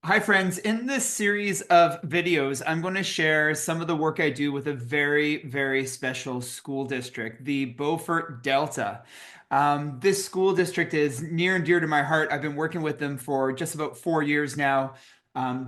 Hi, friends. In this series of videos, I'm going to share some of the work I do with a very, very special school district, the Beaufort Delta. This school district is near and dear to my heart. I've been working with them for just about 4 years now.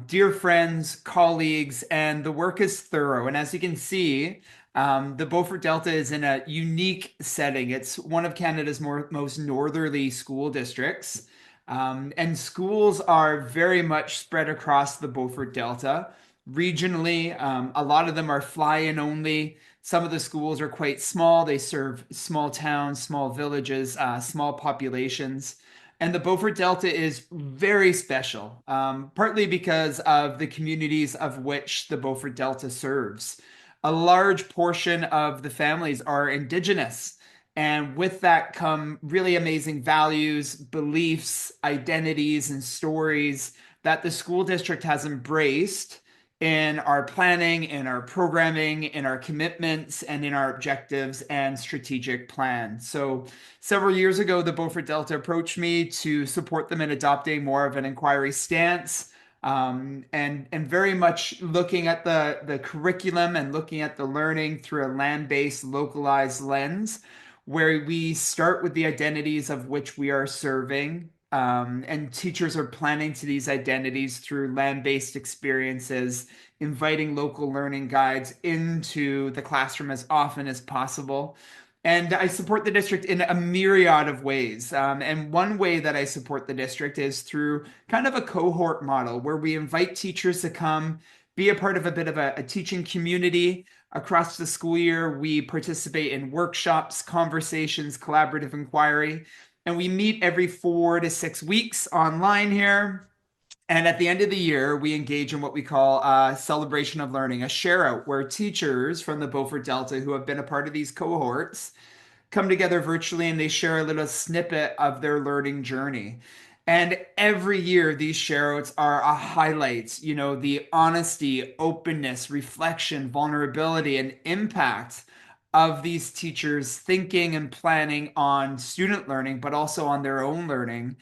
Dear friends, colleagues, and the work is thorough. And as you can see, the Beaufort Delta is in a unique setting. It's one of Canada's most northerly school districts. And schools are very much spread across the Beaufort Delta. Regionally, a lot of them are fly-in only. Some of the schools are quite small. They serve small towns, small villages, small populations. And the Beaufort Delta is very special, partly because of the communities of which the Beaufort Delta serves. A large portion of the families are Indigenous. And with that come really amazing values, beliefs, identities, and stories that the school district has embraced in our planning, in our programming, in our commitments, and in our objectives and strategic plan. So, several years ago, the Beaufort Delta approached me to support them in adopting more of an inquiry stance. And very much looking at the curriculum and looking at the learning through a land-based, localized lens where we start with the identities of which we are serving. And teachers are planning to these identities through land-based experiences, inviting local learning guides into the classroom as often as possible. And I support the district in a myriad of ways. And one way that I support the district is through kind of a cohort model where we invite teachers to come be a part of a bit of a teaching community. Across the school year, we participate in workshops, conversations, collaborative inquiry, and we meet every 4 to 6 weeks online here. And at the end of the year, we engage in what we call a celebration of learning, a share out, where teachers from the Beaufort Delta who have been a part of these cohorts come together virtually and they share a little snippet of their learning journey. And every year, these shareouts are a highlight, the honesty, openness, reflection, vulnerability, and impact of these teachers thinking and planning on student learning, but also on their own learning.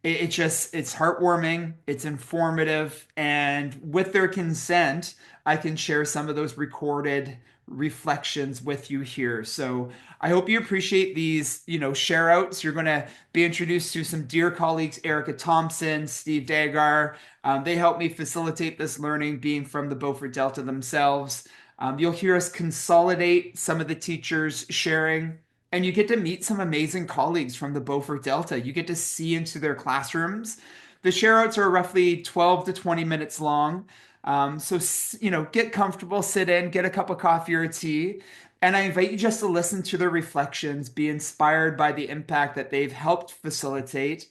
It's heartwarming, it's informative, and with their consent, I can share some of those recorded reflections with you here. So I hope you appreciate these, share outs. You're going to be introduced to some dear colleagues, Erica Thompson, Steve Dagar. They helped me facilitate this learning, being from the Beaufort Delta themselves. You'll hear us consolidate some of the teachers sharing, and you get to meet some amazing colleagues from the Beaufort Delta. You get to see into their classrooms. The shareouts are roughly 12 to 20 minutes long. So, get comfortable, sit in, get a cup of coffee or tea. And I invite you just to listen to their reflections, be inspired by the impact that they've helped facilitate,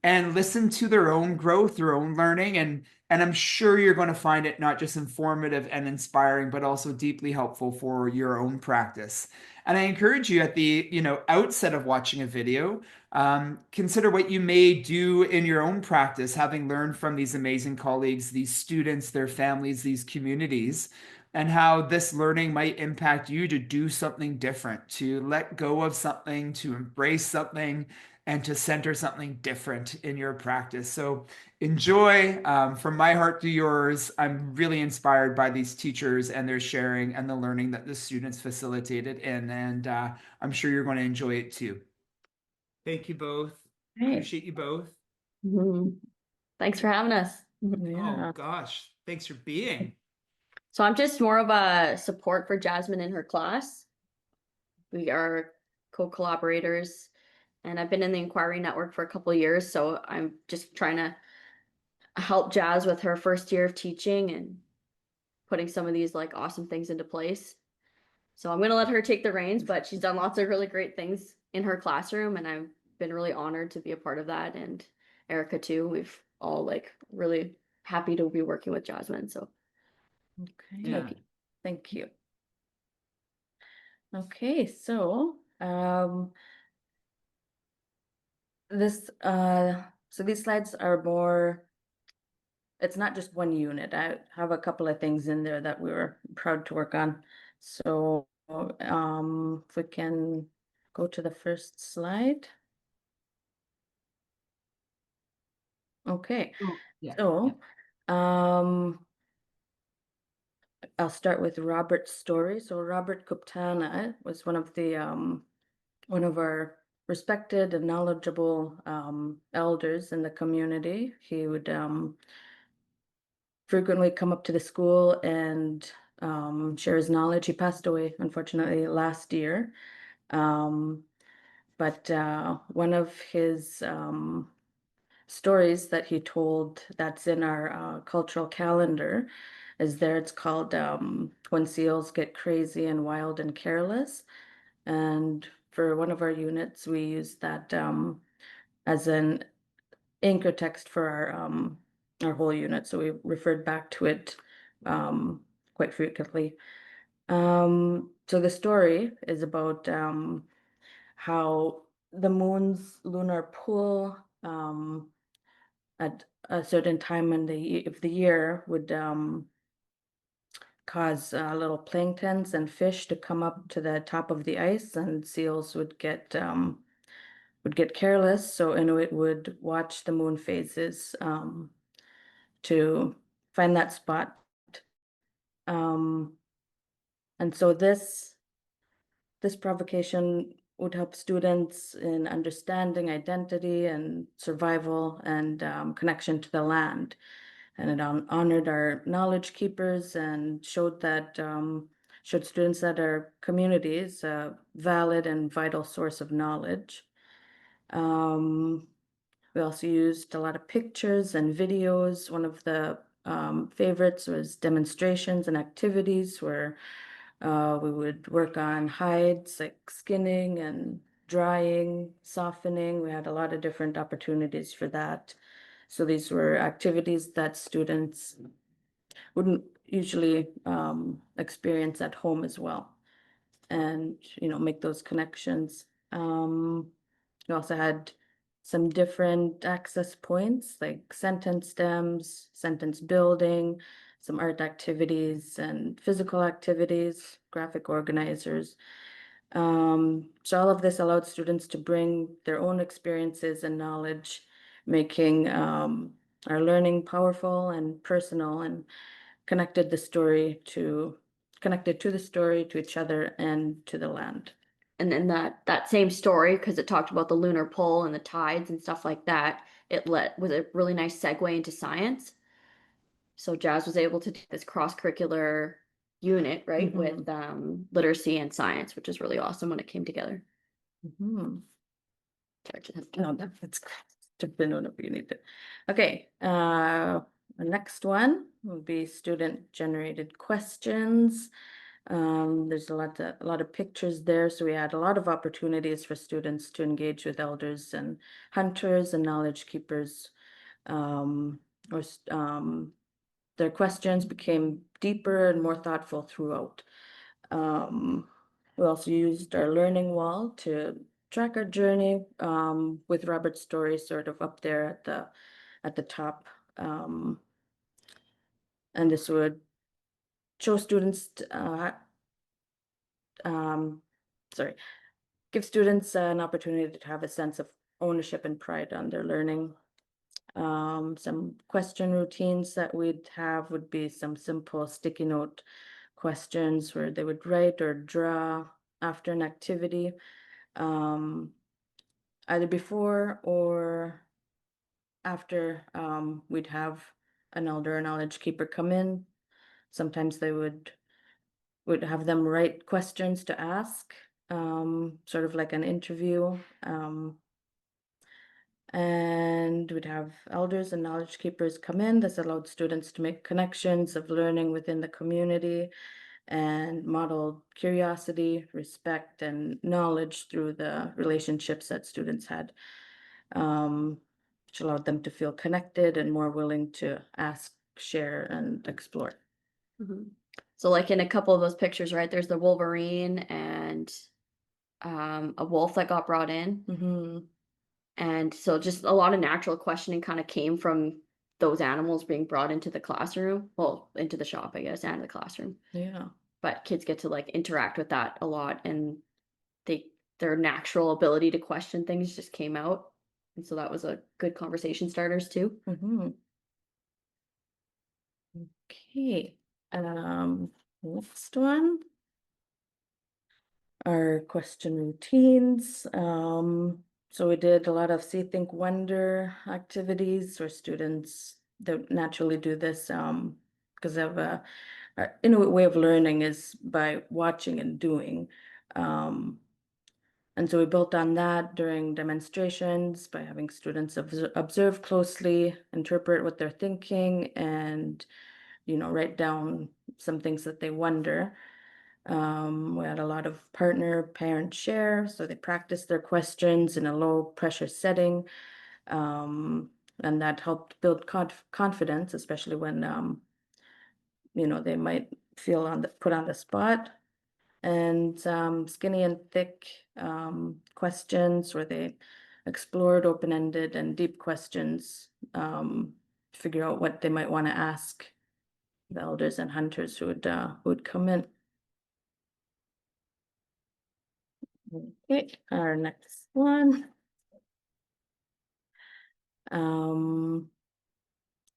and listen to their own growth, their own learning. And I'm sure you're going to find it not just informative and inspiring, but also deeply helpful for your own practice. And I encourage you at the, outset of watching a video, consider what you may do in your own practice, having learned from these amazing colleagues, these students, their families, these communities, and how this learning might impact you to do something different, to let go of something, to embrace something, and to center something different in your practice. So enjoy. From my heart to yours, I'm really inspired by these teachers and their sharing and the learning that the students facilitated and I'm sure you're going to enjoy it too. Thank you both. Right. Appreciate you both. Mhm. Thanks for having us. Oh Yeah. gosh, thanks for being. So I'm just more of a support for Jasmine in her class. We are co-collaborators, and I've been in the inquiry network for a couple of years, so I'm just trying to help Jazz with her first year of teaching and putting some of these like awesome things into place. So I'm gonna let her take the reins, but she's done lots of really great things in her classroom, and I've been really honored to be a part of that. And Erica too. We've all like really happy to be working with Jasmine. So Okay, Yeah. thank you. thank you. Okay, so this so these slides are more, it's not just one unit. I have a couple of things in there that we were proud to work on. So if we can go to the first slide. Okay, Oh, yeah. so Um, I'll start with Robert's story. So Robert Kuptana was one of our respected and knowledgeable elders in the community. He would frequently come up to the school and share his knowledge. He passed away, unfortunately, last year. Um, but one of his stories that he told that's in our cultural calendar is there. It's called When Seals Get Crazy and Wild and Careless. And for one of our units, we used that as an anchor text for our whole unit. So we referred back to it quite frequently. So the story is about how the moon's lunar pull at a certain time in of the year would cause little planktons and fish to come up to the top of the ice, and seals would get careless. So Inuit would watch the moon phases to find that spot. Um, and so this provocation would help students in understanding identity and survival and connection to the land. And it honored our knowledge keepers and showed students that our community is a valid and vital source of knowledge. We also used a lot of pictures and videos. One of the favorites was demonstrations and activities where we would work on hides, like skinning and drying, softening. We had a lot of different opportunities for that. So these were activities that students wouldn't usually experience at home as well, and make those connections. We also had some different access points like sentence stems, sentence building, some art activities and physical activities, graphic organizers. So all of this allowed students to bring their own experiences and knowledge, making our learning powerful and personal, and connected to the story, to each other, and to the land. And then that same story, because it talked about the lunar pull and the tides and stuff like that, was a really nice segue into science. So Jazz was able to do this cross-curricular unit, right, with literacy and science, which is really awesome when it came together. Mhm. Sorry, Jen. No, that's jump in whenever you need to. Okay, the next one will be student generated questions. There's a lot of pictures there, so we had a lot of opportunities for students to engage with elders and hunters and knowledge keepers. Um, or their questions became deeper and more thoughtful throughout. We also used our learning wall to track our journey with Robert's story sort of up there at the top. And this would show students, sorry, give students an opportunity to have a sense of ownership and pride on their learning. Some question routines that we'd have would be some simple sticky note questions where they would write or draw after an activity, either before or after we'd have an elder or knowledge keeper come in. Sometimes they would have them write questions to ask, sort of like an interview. And we'd have elders and knowledge keepers come in. This allowed students to make connections of learning within the community and model curiosity, respect, and knowledge through the relationships that students had, which allowed them to feel connected and more willing to ask, share, and explore. So like in a couple of those pictures, right, there's the Wolverine and a wolf that got brought in. And so just a lot of natural questioning kind of came from those animals being brought into the classroom, well, into the shop, I guess, and the classroom. Yeah. But kids get to like interact with that a lot, and their natural ability to question things just came out. And so that was a good conversation starters too. Okay, next one. Our question routines. So we did a lot of see, think, wonder activities where students that naturally do this because of our Inuit way of learning is by watching and doing. And so we built on that during demonstrations by having students observe closely, interpret what they're thinking, and write down some things that they wonder. We had a lot of partner parent share, so they practiced their questions in a low pressure setting. And that helped build confidence, especially when they might feel put on the spot. And skinny and thick questions where they explored open-ended and deep questions, figure out what they might want to ask the elders and hunters who would come in. Okay, our next one.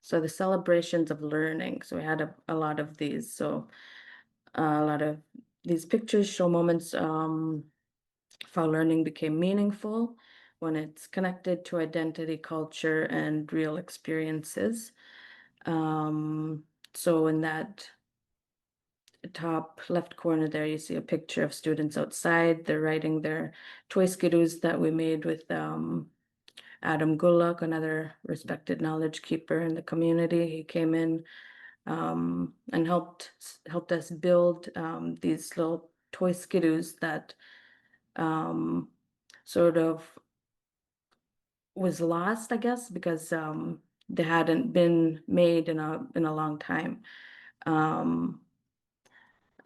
So the celebrations of learning. So we had a lot of these. So a lot of these pictures show moments of how learning became meaningful when it's connected to identity, culture, and real experiences. So in that top left corner there, you see a picture of students outside. They're riding their toy skidoos that we made with Adam Gulak, another respected knowledge keeper in the community. He came in and helped us build these little toy skidoos that sort of was lost, I guess, because they hadn't been made in a long time.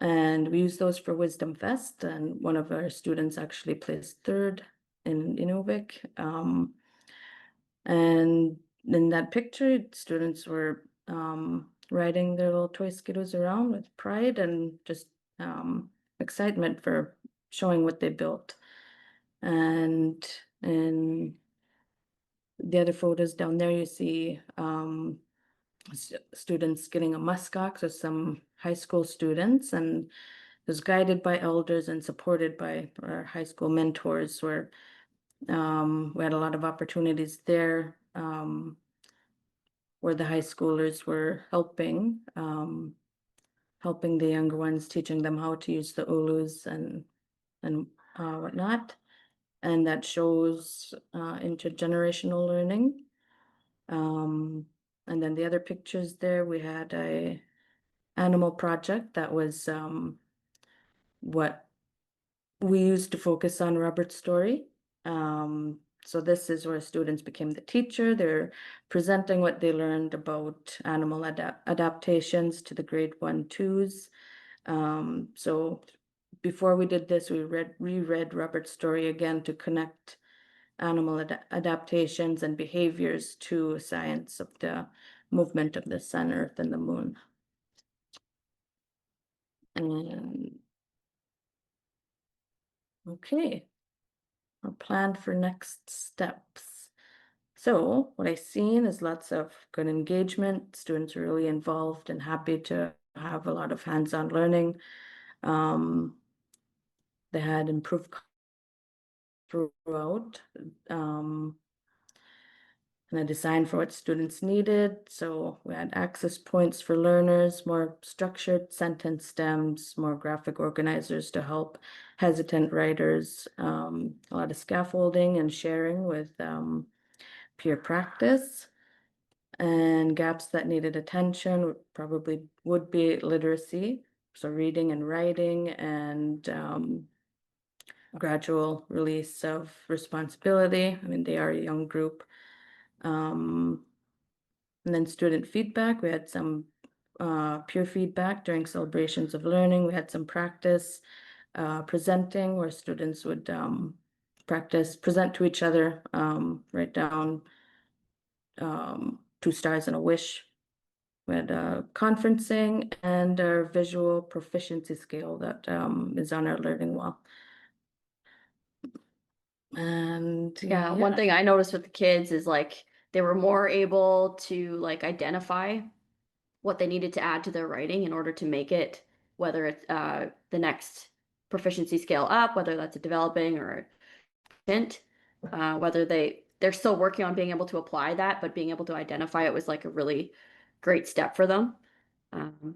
And we used those for Wisdom Fest, and one of our students actually placed third in Inuvik. And in that picture, students were riding their little toy skidoos around with pride and just excitement for showing what they built. And in the other photos down there, you see students getting a muskox with some high school students, and it was guided by elders and supported by our high school mentors, where we had a lot of opportunities there where the high schoolers were helping the younger ones, teaching them how to use the ulus and whatnot. And that shows intergenerational learning. And then the other pictures there, we had a animal project that was what we used to focus on Robert's story. So this is where students became the teacher. They're presenting what they learned about animal adaptations to the grade 1-2s. So before we did this, we reread Robert's story again to connect animal adaptations and behaviors to science of the movement of the sun, earth, and the moon. And okay, our plan for next steps. So what I've seen is lots of good engagement. Students are really involved and happy to have a lot of hands-on learning. They had improved throughout. And a design for what students needed. So we had access points for learners, more structured sentence stems, more graphic organizers to help hesitant writers, a lot of scaffolding and sharing with peer practice. And gaps that needed attention probably would be literacy, so reading and writing, and gradual release of responsibility. I mean, they are a young group. And then student feedback, we had some peer feedback during celebrations of learning. We had some practice presenting where students would present to each other, write down 2 stars and a wish. We had conferencing and our visual proficiency scale that is on our learning wall. And Yeah, one thing I noticed with the kids is like they were more able to like identify what they needed to add to their writing in order to make it, whether it's the next proficiency scale up, whether that's a developing or a hint, whether they're still working on being able to apply that, but being able to identify it was like a really great step for them. Um,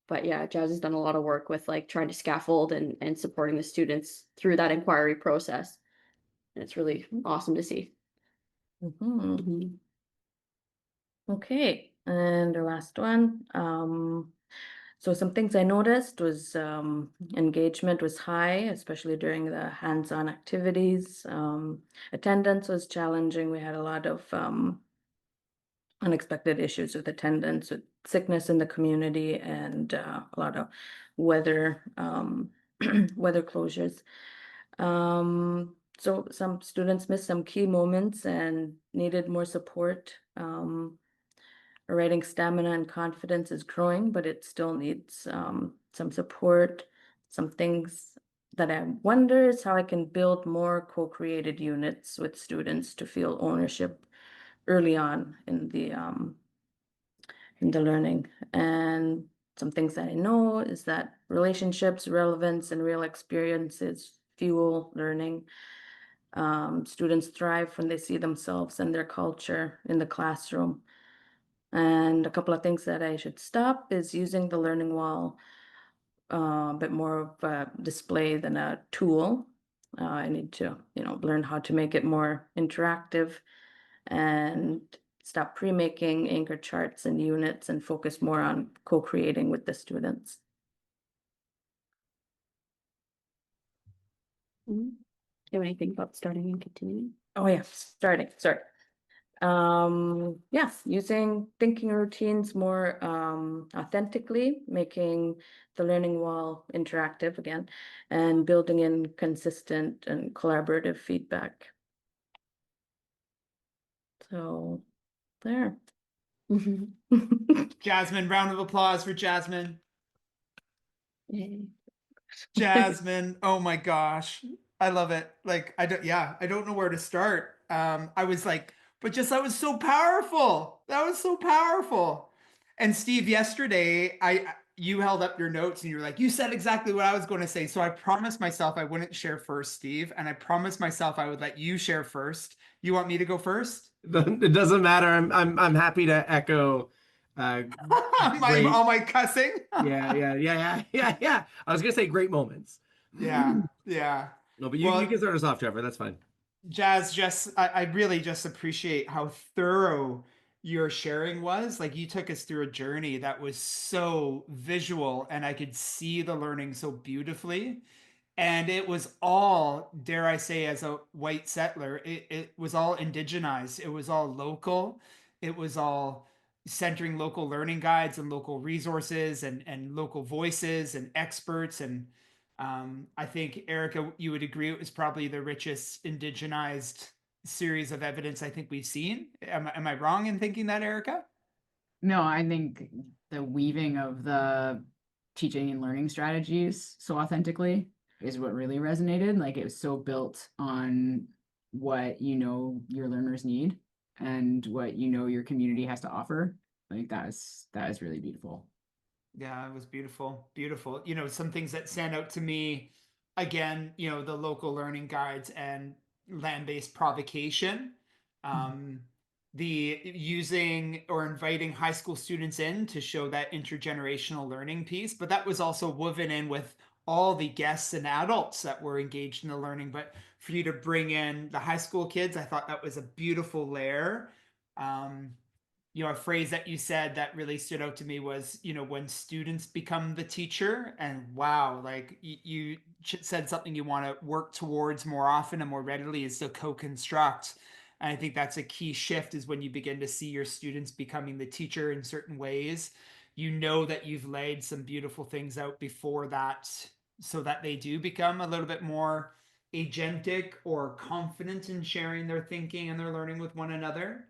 but yeah, Jazz has done a lot of work with like trying to scaffold and supporting the students through that inquiry process. And it's really awesome to see. Mhm. Mhm. Okay, and the last one. So some things I noticed was engagement was high, especially during the hands-on activities. Attendance was challenging. We had a lot of unexpected issues with attendance, with sickness in the community, and a lot of weather weather closures. So some students missed some key moments and needed more support. Writing stamina and confidence is growing, but it still needs some support. Some things that I wonder is how I can build more co-created units with students to feel ownership early on in the learning. And some things that I know is that relationships, relevance, and real experiences fuel learning. Students thrive when they see themselves and their culture in the classroom. And a couple of things that I should stop is using the learning wall a bit more of a display than a tool. I need to, learn how to make it more interactive and stop pre-making anchor charts and units and focus more on co-creating with the students. Mhm. Do you have anything about starting and continuing? Oh yeah, starting, sorry. Yeah, using thinking routines more authentically, making the learning wall interactive again, and building in consistent and collaborative feedback. So there. Mhm. Jasmine, round of applause for Jasmine. Yay. Jasmine, oh my gosh. I love it. Like I don't know where to start. I was like, but just that was so powerful. That was so powerful. And Steve, yesterday you held up your notes and you were like, you said exactly what I was going to say. So I promised myself I wouldn't share first, Steve, and I promised myself I would let you share first. You want me to go first? It doesn't matter. I'm happy to echo. All Great. my cussing. Yeah. I was gonna say great moments. Yeah, yeah. No, but you Well, can start us off, Trevor. That's fine. Jazz, I really just appreciate how thorough your sharing was. Like you took us through a journey that was so visual and I could see the learning so beautifully. And it was all, dare I say, as a white settler, it was all indigenized. It was all local. It was all centering local learning guides and local resources and local voices and experts. And I think, Erica, you would agree it was probably the richest indigenized series of evidence I think we've seen. Am I wrong in thinking that, Erica? No, I think the weaving of the teaching and learning strategies so authentically is what really resonated. Like it was so built on what your learners need and what your community has to offer. Like that is really beautiful. Yeah, it was beautiful. Beautiful. Some things that stand out to me, again, the local learning guides and land-based provocation. Um, the using or inviting high school students in to show that intergenerational learning piece, but that was also woven in with all the guests and adults that were engaged in the learning. But for you to bring in the high school kids, I thought that was a beautiful layer. Um, a phrase that you said that really stood out to me was, when students become the teacher. And wow, like you said something you want to work towards more often and more readily is to co-construct. And I think that's a key shift is when you begin to see your students becoming the teacher in certain ways. You know that you've laid some beautiful things out before that so that they do become a little bit more agentic or confident in sharing their thinking and their learning with one another.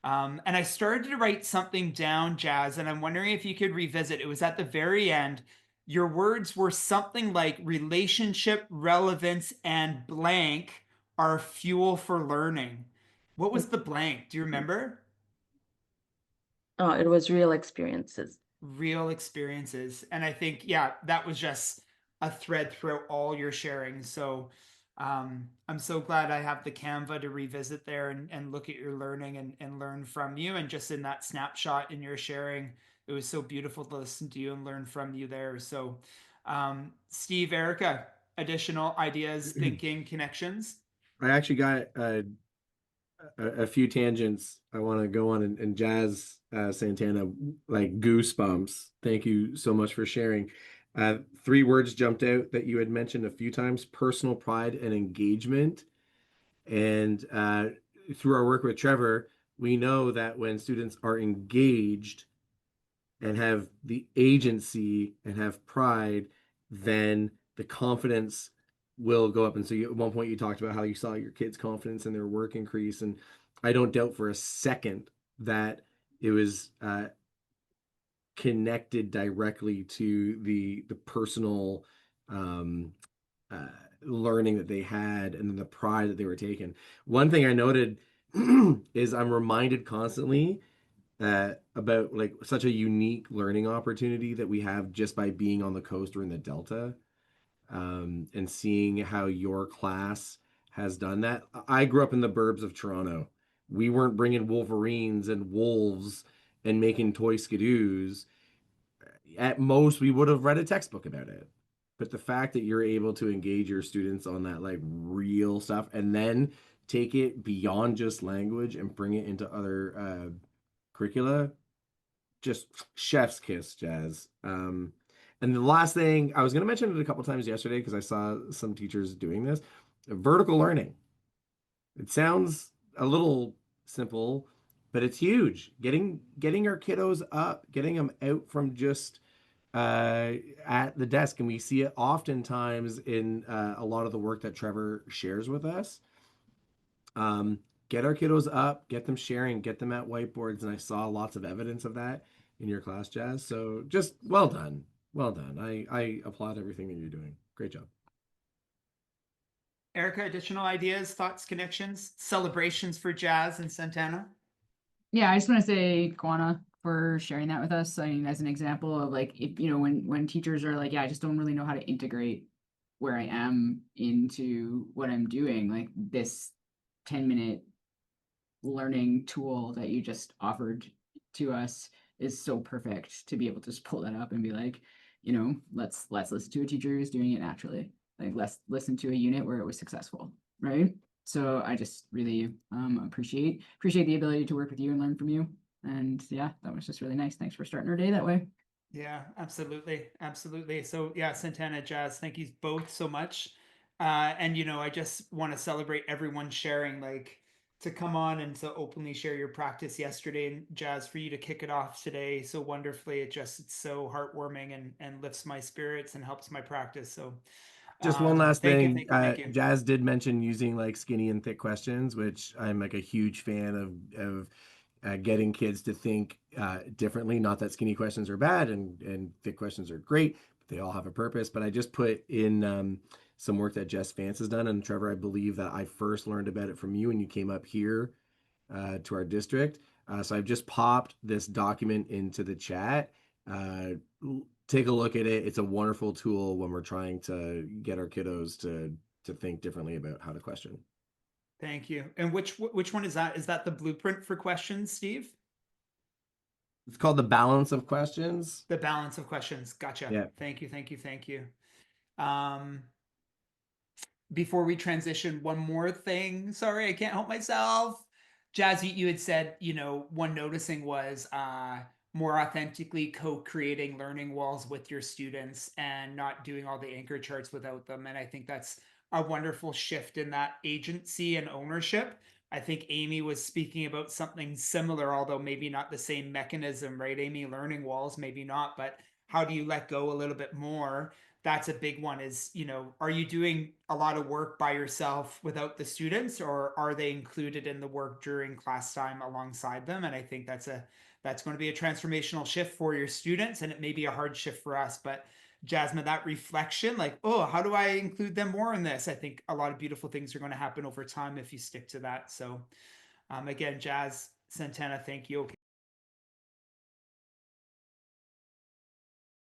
And I started to write something down, Jazz, and I'm wondering if you could revisit. It was at the very end. Your words were something like relationship, relevance, and blank are fuel for learning. What was the blank? Do you remember? Oh, it was real experiences. real experiences. And I think, yeah, that was just a thread throughout all your sharing. So I'm so glad I have the Canva to revisit there and look at your learning and learn from you. And just in that snapshot in your sharing, it was so beautiful to listen to you and learn from you there. So Steve, Erica, additional ideas, thinking, connections? I actually got a few tangents I want to go on, and Jazz Santana, like goosebumps. Thank you so much for sharing. Three words jumped out that you had mentioned a few times: personal pride and engagement. And through our work with Trevor, we know that when students are engaged and have the agency and have pride, then the confidence will go up. And so at one point you talked about how you saw your kids' confidence in their work increase. And I don't doubt for a second that it was connected directly to the personal um, uh, learning that they had and then the pride that they were taking. One thing I noted is I'm reminded constantly about like such a unique learning opportunity that we have just by being on the coast or in the Delta, and seeing how your class has done that. I grew up in the burbs of Toronto. We weren't bringing Wolverines and wolves and making toy skidoos. At most, we would have read a textbook about it. But the fact that you're able to engage your students on that like real stuff and then take it beyond just language and bring it into other curricula, just chef's kiss, Jazz. And the last thing, I was going to mention it a couple times yesterday because I saw some teachers doing this: vertical learning. It sounds a little simple, but it's huge. Getting our kiddos up, getting them out from just at the desk, and we see it oftentimes in a lot of the work that Trevor shares with us. Um, get our kiddos up, get them sharing, get them at whiteboards, and I saw lots of evidence of that in your class, Jazz. So just well done, well done. I applaud everything that you're doing. Great job. Erica, additional ideas, thoughts, connections, celebrations for Jazz and Santana? Yeah, I just want to say, Kwana, for sharing that with us. I mean, as an example of like, if you know, when teachers are like, yeah, I just don't really know how to integrate where I am into what I'm doing, like this 10-minute learning tool that you just offered to us is so perfect to be able to just pull that up and be like, you know, let's listen to a teacher who's doing it naturally. Like let's listen to a unit where it was successful, right? So I just really appreciate the ability to work with you and learn from you. And yeah, that was just really nice. Thanks for starting our day that way. Yeah, absolutely. Absolutely. So yeah, Santana, Jazz, thank you both so much. And you know, I just want to celebrate everyone sharing, like to come on and to openly share your practice yesterday, and Jazz, for you to kick it off today so wonderfully. It's so heartwarming and lifts my spirits and helps my practice. So Just one last thank you, thing. thank you, thank you. Jazz did mention using like skinny and thick questions, which I'm like a huge fan of getting kids to think differently. Not that skinny questions are bad and thick questions are great, but they all have a purpose. But I just put in some work that Jess Vance has done. And Trevor, I believe that I first learned about it from you when you came up here to our district. So I've just popped this document into the chat. Uh, Take a look at it. It's a wonderful tool when we're trying to get our kiddos to think differently about how to question. Thank you. And which one is that? Is that the blueprint for questions, Steve? It's called the balance of questions. The balance of questions. Gotcha. Yeah. Thank you, thank you, thank you. Before we transition, one more thing. Sorry, I can't help myself. Jazzy, you had said, you know, one noticing was more authentically co-creating learning walls with your students and not doing all the anchor charts without them. And I think that's a wonderful shift in that agency and ownership. I think Amy was speaking about something similar, although maybe not the same mechanism, right? Amy, learning walls, maybe not, but how do you let go a little bit more? That's a big one. Is, you know, are you doing a lot of work by yourself without the students, or are they included in the work during class time alongside them? And I think that's going to be a transformational shift for your students, and it may be a hard shift for us. But Jasmine, that reflection, like, oh, how do I include them more in this? I think a lot of beautiful things are going to happen over time if you stick to that. So again, Jazz, Santana, thank you. Okay.